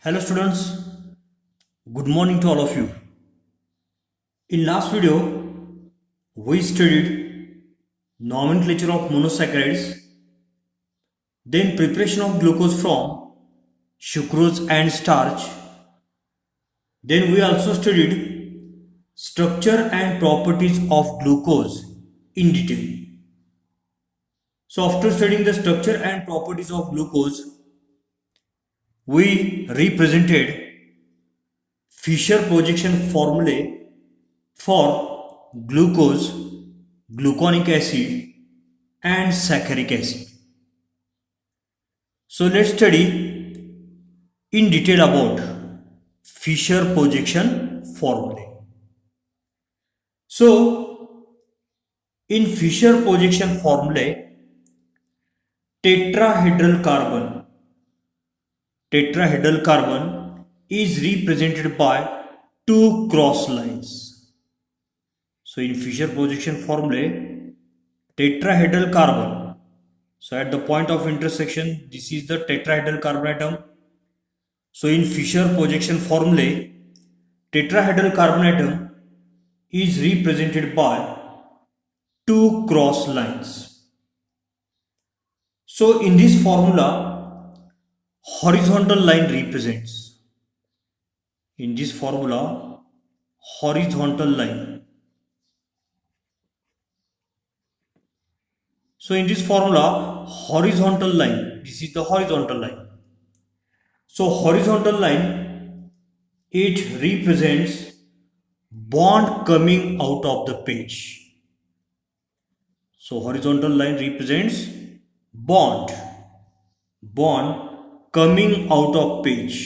Hello students, good morning to all of you. In last video, we studied nomenclature of monosaccharides, then preparation of glucose from sucrose and starch. Then we also studied structure and properties of glucose in detail. So after studying the structure and properties of glucose, we represented Fischer projection formulae for glucose, gluconic acid and saccharic acid. So let's study in detail about Fischer projection formulae. So in Fischer projection formulae, tetrahedral carbon is represented by two cross lines. So in Fischer projection formulae, tetrahedral carbon. So at the point of intersection, this is the tetrahedral carbon atom. So in Fischer projection formulae, tetrahedral carbon atom is represented by two cross lines. So in this formula, horizontal line represents. In this formula, horizontal line. So in this formula, horizontal line, this is the horizontal line. So horizontal line, it represents bond coming out of the page. So horizontal line represents bond coming out of page.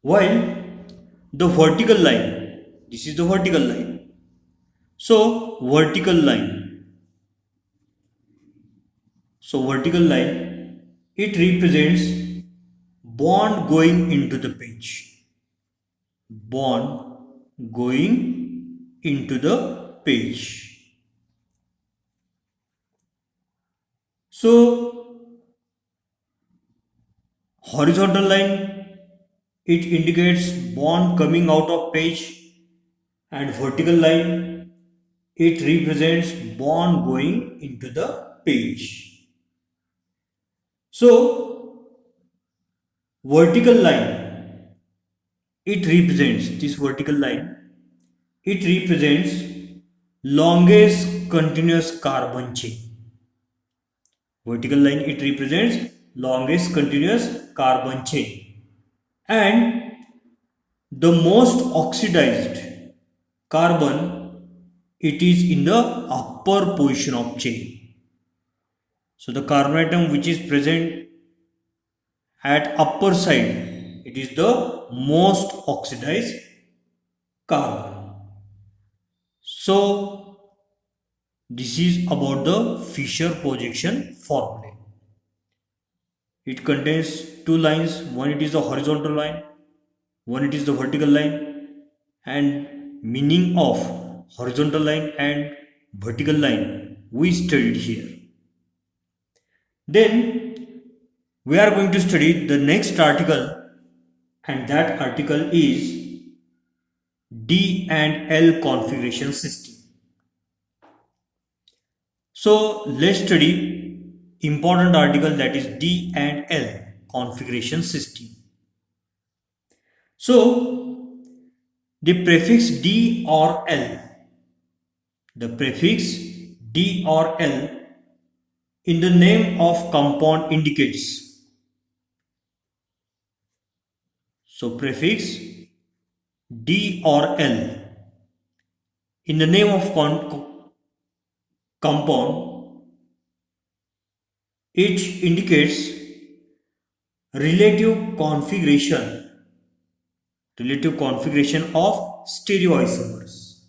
While the vertical line, this is the vertical line. So vertical line, it represents bond going into the page. Bond going into the page. So horizontal line, it indicates bond coming out of page, and vertical line, it represents bond going into the page. So vertical line, it represents this vertical line, it represents longest continuous carbon chain. Vertical line, it represents longest continuous carbon chain, and the most oxidized carbon, it is in the upper position of chain. So the carbon atom which is present at upper side, it is the most oxidized carbon. So this is about the Fischer projection formula. It contains two lines, one it is the horizontal line, one it is the vertical line, and meaning of horizontal line and vertical line we studied here. Then we are going to study the next article, and that article is D and L configuration system. So let's study important article, that is D and L configuration system. So the prefix D or L, in the name of compound indicates. So prefix D or L in the name of compound, it indicates relative configuration of stereoisomers.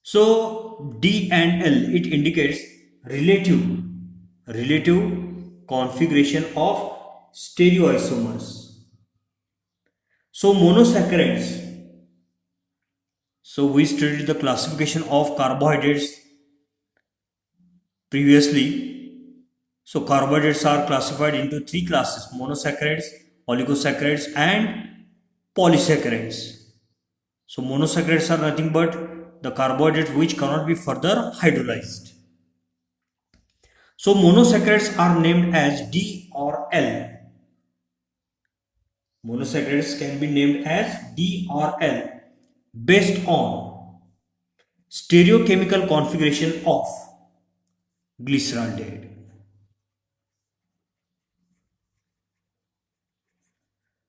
So D and L, it indicates relative configuration of stereoisomers. So monosaccharides. So we studied the classification of carbohydrates previously. So carbohydrates are classified into three classes: monosaccharides, oligosaccharides, and polysaccharides. So monosaccharides are nothing but the carbohydrates which cannot be further hydrolyzed. So monosaccharides are named as D or L. Monosaccharides can be named as D or L based on stereochemical configuration of glyceraldehyde.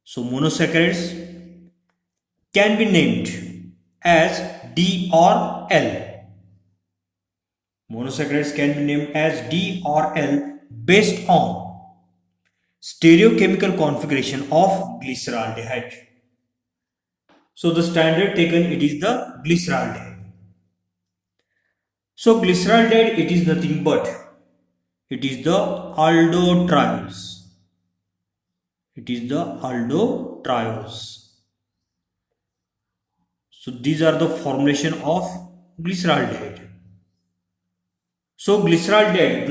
So monosaccharides can be named as D or L. Monosaccharides can be named as D or L based on stereochemical configuration of glyceraldehyde. So the standard taken, it is the glyceraldehyde. So glyceraldehyde, it is nothing but it is the aldotриose. It is the aldotриose. So these are the formulation of glyceraldehyde. So glyceraldehyde,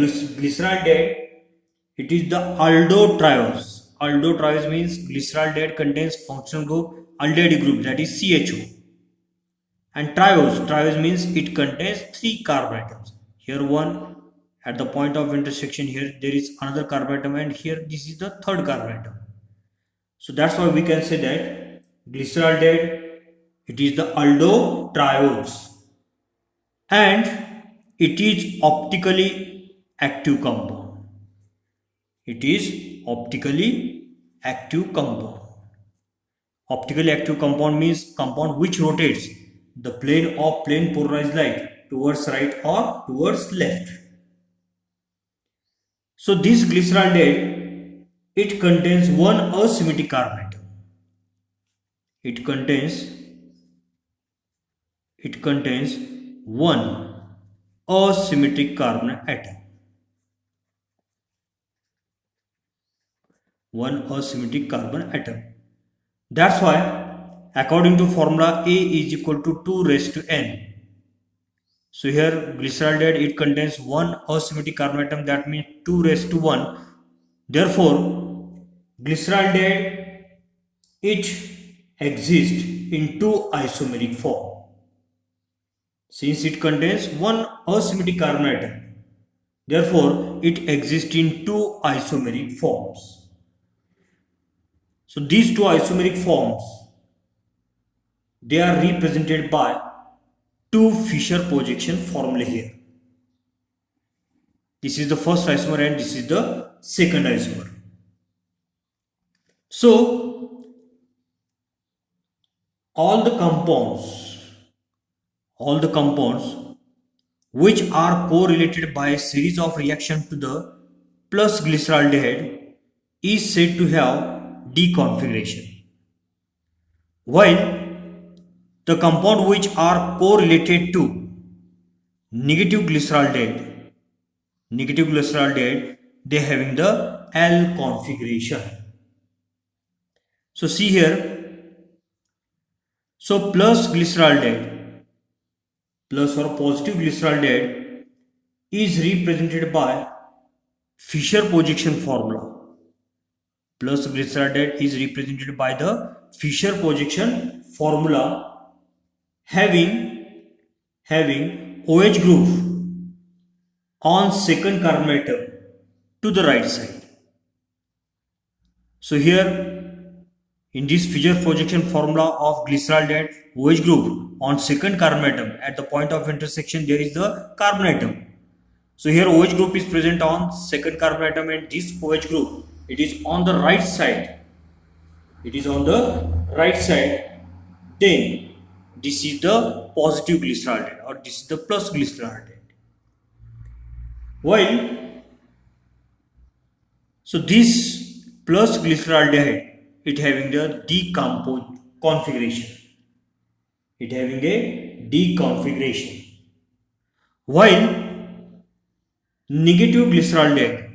it is the aldotриose. Aldotриose means glyceraldehyde contains functional group aldehyde group, that is CHO. And triose means it contains three carbon atoms. Here one, at the point of intersection here there is another carbon atom, and here this is the third carbon atom. So that's why we can say that glyceraldehyde, it is the aldotриose, and it is optically active compound. It is optically active compound. Optically active compound means compound which rotates the plane of plane polarized light towards right or towards left. So this glyceraldehyde, it contains one asymmetric carbon atom. It contains one asymmetric carbon atom. One asymmetric carbon atom. That's why according to formula A is equal to 2 raised to n. So here glyceraldehyde, it contains one asymmetric carbon atom, that means 2 raised to 1. Therefore glyceraldehyde, it exists in two isomeric form. Since it contains one asymmetric carbon atom, therefore it exists in two isomeric forms. So these two isomeric forms, they are represented by two Fischer projection formula here. This is the first isomer and this is the second isomer. So all the compounds which are correlated by a series of reactions to the plus glyceraldehyde is said to have D configuration, while the compound which are correlated to negative glyceraldehyde, they having the L configuration. So see here, so plus glyceraldehyde, plus or positive glyceraldehyde is represented by Fischer projection formula. Plus glyceraldehyde is represented by the Fischer projection formula having OH group on second carbon atom to the right side. So here in this Fischer projection formula of glyceraldehyde, OH group on second carbon atom, at the point of intersection there is the carbon atom. So here OH group is present on second carbon atom, and this OH group, it is on the right side. It is on the right side. Then this is the positive glyceraldehyde, or this is the plus glyceraldehyde. While so this plus glyceraldehyde, it having the decompose configuration. It having a D configuration. While negative glyceraldehyde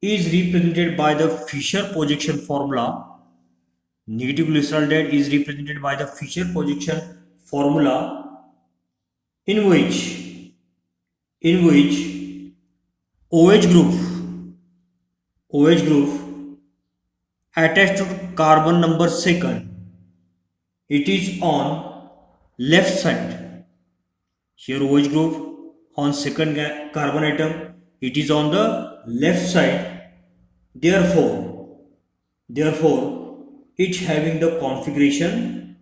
is represented by the Fischer projection formula. Negative glyceraldehyde is represented by the Fischer projection formula in which in which OH group OH group attached to carbon number second, it is on left side. Here OH group on second carbon atom, it is on the left side. Therefore it having the configuration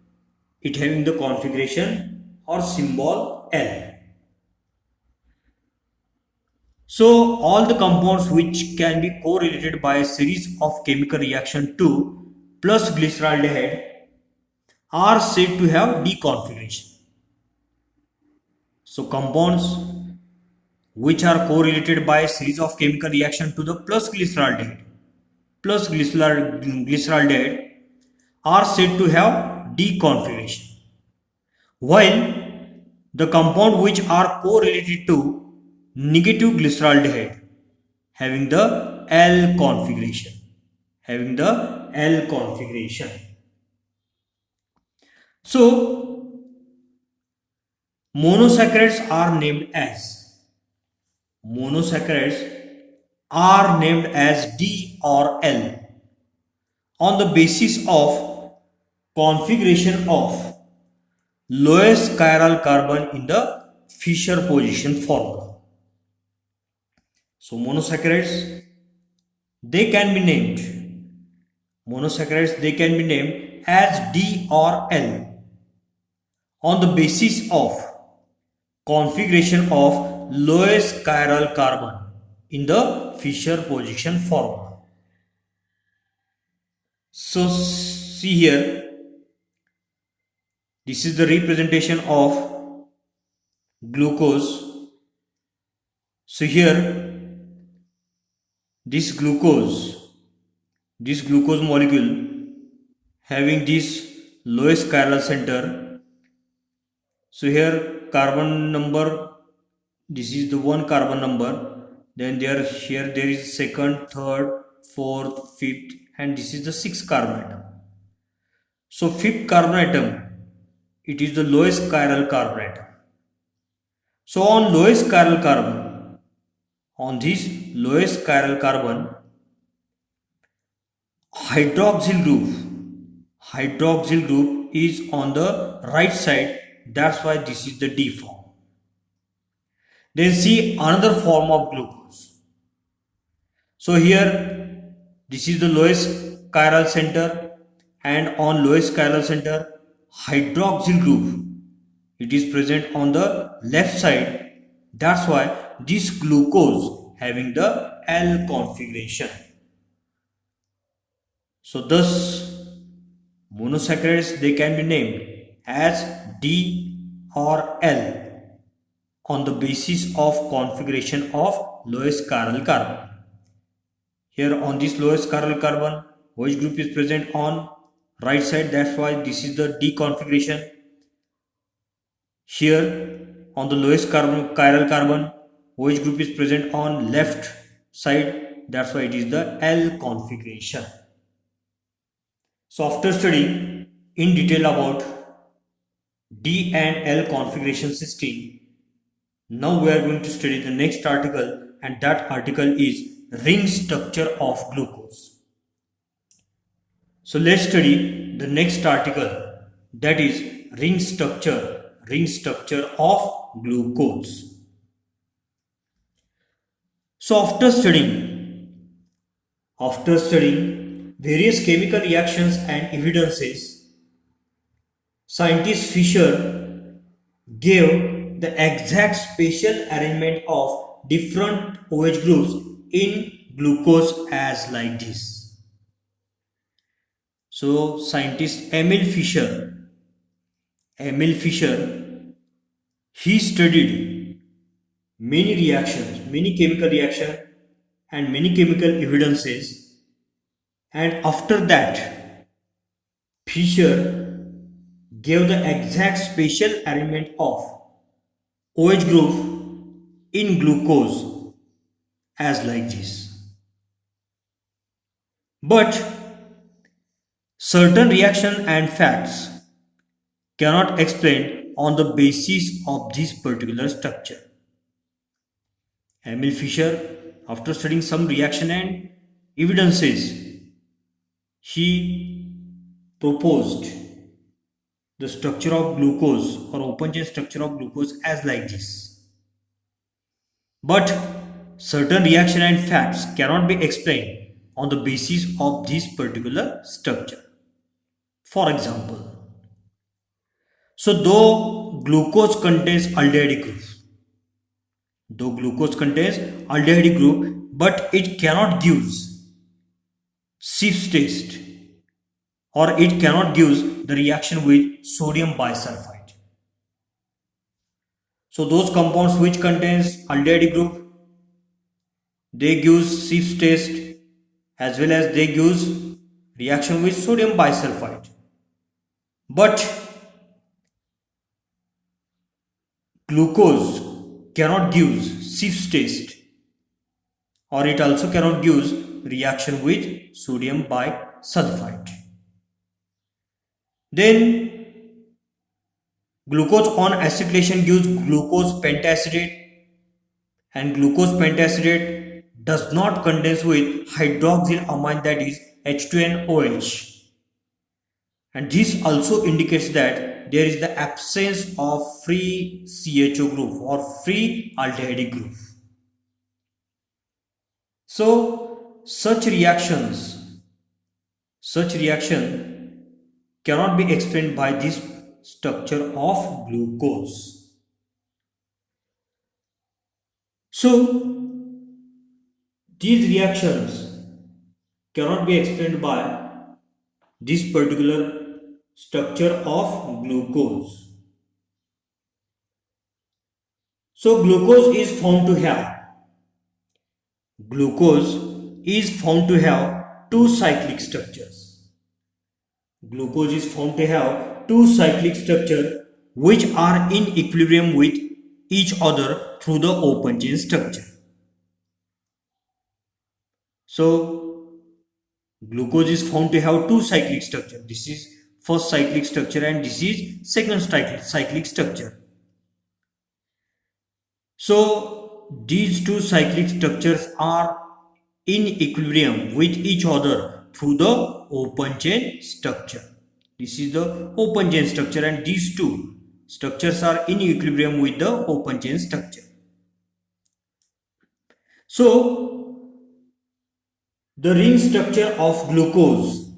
or symbol L. So all the compounds which can be correlated by a series of chemical reaction to plus glyceraldehyde are said to have D configuration. So compounds which are correlated by a series of chemical reaction to the plus glyceraldehyde are said to have D configuration, while the compound which are correlated to negative glyceraldehyde having the L configuration. So monosaccharides are named as D or L on the basis of configuration of lowest chiral carbon in the Fischer position formula. So monosaccharides they can be named as D or L on the basis of configuration of lowest chiral carbon in the Fischer position formula. So see here, this is the representation of glucose. So here this glucose molecule having this lowest chiral center. So here carbon number, this is the one carbon number, then here there is second, third, fourth, fifth, and this is the sixth carbon atom. So fifth carbon atom, it is the lowest chiral carbon atom. So on this lowest chiral carbon, hydroxyl group is on the right side. That's why this is the D form. Then see another form of glucose. So here this is the lowest chiral center, and on lowest chiral center hydroxyl group, it is present on the left side. That's why this glucose having the L configuration. So thus monosaccharides they can be named as D or L on the basis of configuration of lowest chiral carbon. Here on this lowest chiral carbon, OH group is present on right side. That's why this is the D configuration. Here on the lowest chiral carbon, OH group is present on left side. That's why it is the L configuration. So after studying in detail about D and L configuration system, now we are going to study the next article, and that article is ring structure of glucose. So let's study the next article, that is ring structure of glucose. So after studying various chemical reactions and evidences, scientist Fischer gave the exact spatial arrangement of different OH groups in glucose as like this. So scientist Emil Fischer, he studied many chemical reactions and many chemical evidences, and after that Fischer gave the exact spatial arrangement of OH group in glucose as like this. But certain reaction and facts cannot explain on the basis of this particular structure. Emil Fischer, after studying some reaction and evidences, he proposed the structure of glucose or open chain structure of glucose as like this. But certain reaction and facts cannot be explained on the basis of this particular structure. For example, so though glucose contains aldehyde group, but it cannot give Schiff's test, or it cannot give the reaction with sodium bisulfite. So those compounds which contains aldehyde group, they give Schiff's test as well as they give reaction with sodium bisulfite. But glucose cannot give Schiff's test, or it also cannot give reaction with sodium bisulfite. Then glucose on acetylation gives glucose pentacetate, and glucose pentacetate does not contain with hydroxyl amine, that is H2NOH. And this also indicates that there is the absence of free CHO group or free aldehyde group. So such reaction cannot be explained by this structure of glucose. So these reactions cannot be explained by this particular structure of glucose. So glucose is found to have two cyclic structures. Glucose is found to have two cyclic structures which are in equilibrium with each other through the open chain structure. So glucose is found to have two cyclic structure. This is first cyclic structure and this is second cyclic structure. So these two cyclic structures are in equilibrium with each other through the open chain structure. This is the open chain structure and these two structures are in equilibrium with the open chain structure. So the ring structure of glucose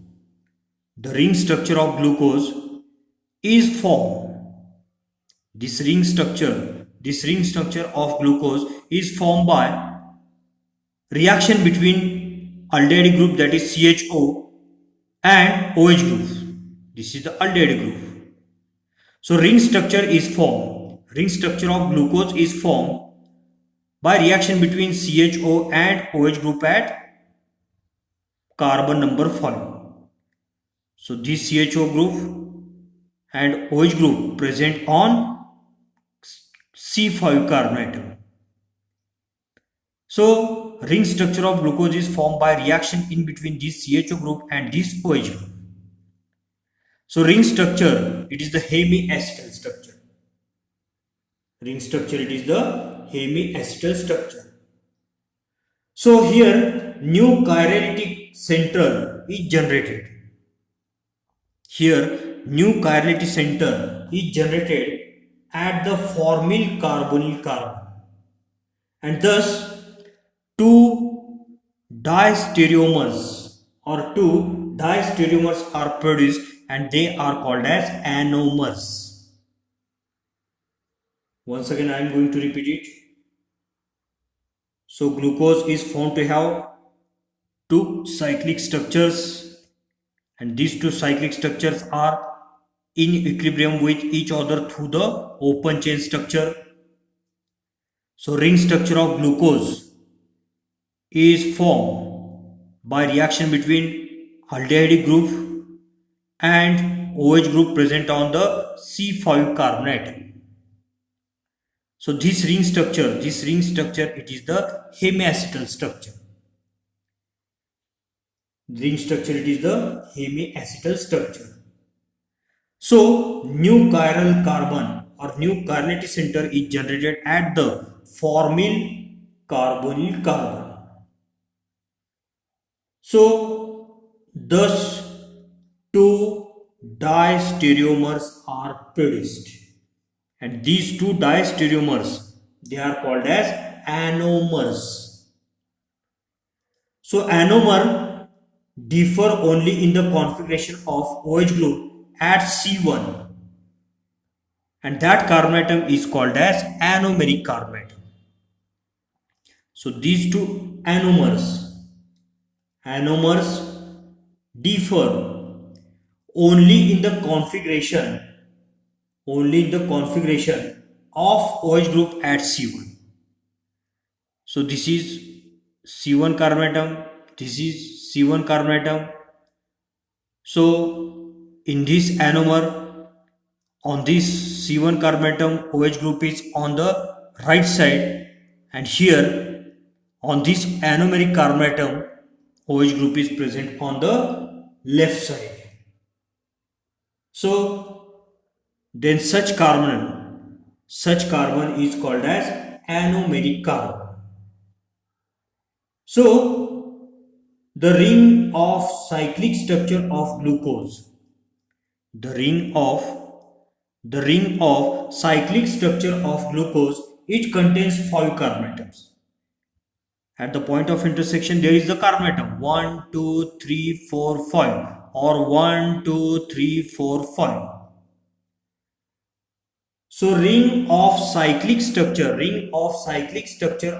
is formed. This ring structure of glucose is formed by reaction between aldehyde group, that is CHO, and OH group. This is the aldehyde group. So ring structure is formed. Ring structure of glucose is formed by reaction between CHO and OH group at carbon number 5. So this CHO group and OH group present on C5 carbon atom. So ring structure of glucose is formed by reaction in between this CHO group and this OH group. So ring structure, it is the hemiacetal structure. So here new chirality center is generated. At the formyl carbonyl carbon, and thus two diastereomers are produced and they are called as anomers. Once again I am going to repeat it. So glucose is found to have two cyclic structures and these two cyclic structures are in equilibrium with each other through the open chain structure. So ring structure of glucose is formed by reaction between aldehyde group and OH group present on the C5 carbon atom. So this ring structure, it is the hemiacetal structure. So new chiral carbon or new Carnot center is generated at the formyl carbonyl carbon. So, thus two diastereomers are produced, and these two diastereomers, they are called as anomers. So, anomer differ only in the configuration of OH group at C1, and that carbon atom is called as anomeric carbon atom. So these two anomers differ only in the configuration of OH group at C1. So this is C1 carbon atom, this is C1 carbon atom. So in this anomer, on this C1 carbon atom, OH group is on the right side, and here on this anomeric carbon atom, OH group is present on the left side. So then such carbon is called as anomeric carbon. So the ring of cyclic structure of glucose, the ring of cyclic structure of glucose, it contains 5 carbon atoms. At the point of intersection, there is the carbon atom 1, 2, 3, 4, 5, or 1, 2, 3, 4, 5. So ring of cyclic structure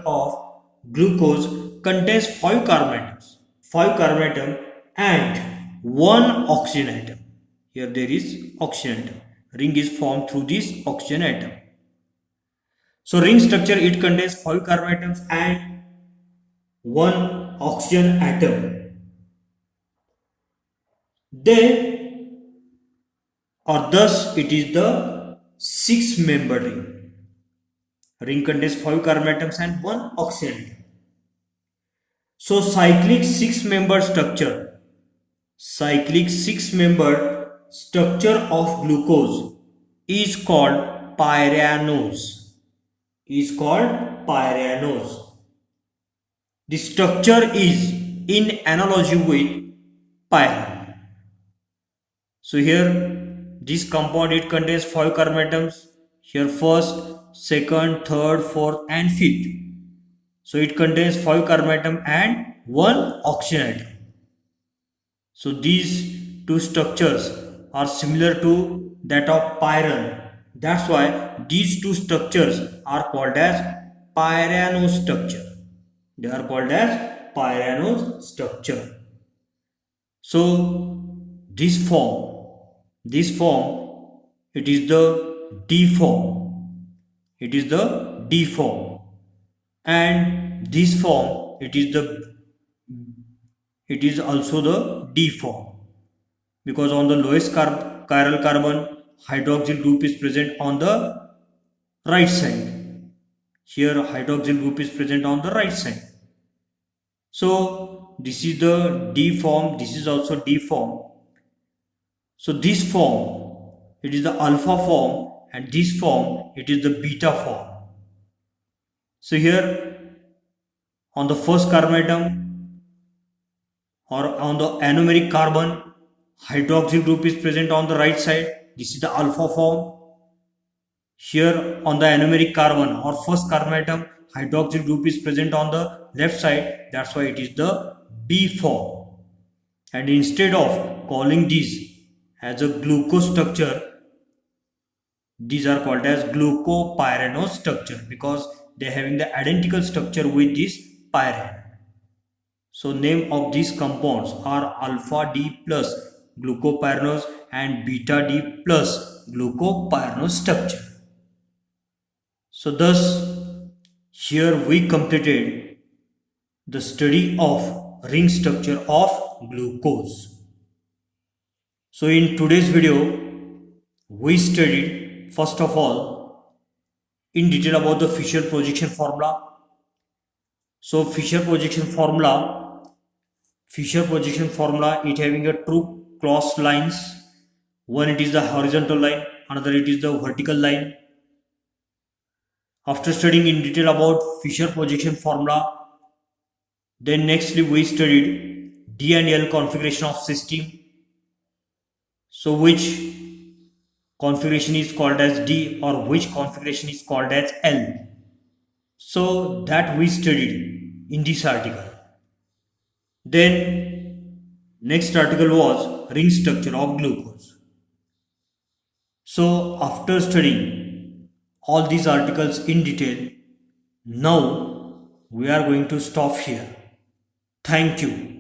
of glucose contains 5 carbon atoms and 1 oxygen atom. Here there is oxygen atom. Ring is formed through this oxygen atom. So ring structure, it contains 5 carbon atoms and 1 oxygen atom. Thus it is the 6-membered ring. Ring contains 5 carbon atoms and 1 oxygen atom. So cyclic 6-membered structure of glucose is called pyranose. The structure is in analogy with pyran. So here this compound, it contains 5 carbon atoms. Here first, second, third, fourth and fifth. So it contains 5 carbon atom and 1 oxygen atom. So these two structures are similar to that of pyran. That's why these two structures are called as pyranose structure. They are called as pyranose structure. So this form, it is the D form. And this form, it is also the D form, because on the lowest chiral carbon, hydroxyl group is present on the right side. Here hydroxyl group is present on the right side. So this is the D form, this is also D form. So this form, it is the alpha form, and this form, it is the beta form. So here on the first carbon atom or on the anomeric carbon, hydroxyl group is present on the right side. This is the alpha form. Here on the anomeric carbon or first carbon atom, hydroxyl group is present on the left side. That's why it is the B form. And instead of calling these as a glucose structure, these are called as glucopyranose structure, because they are having the identical structure with this pyran. So name of these compounds are alpha D plus glucopyranose and beta D plus glucopyranose structure. So thus here we completed the study of ring structure of glucose. So in today's video, we studied first of all in detail about the Fischer projection formula. So Fischer projection formula, it having a two cross lines. One, it is the horizontal line, another it is the vertical line. After studying in detail about Fisher projection formula, then nextly we studied D and L configuration of system. So which configuration is called as D or which configuration is called as L? So that we studied in this article. Then next article was ring structure of glucose. So after studying all these articles in detail, now we are going to stop here. Thank you.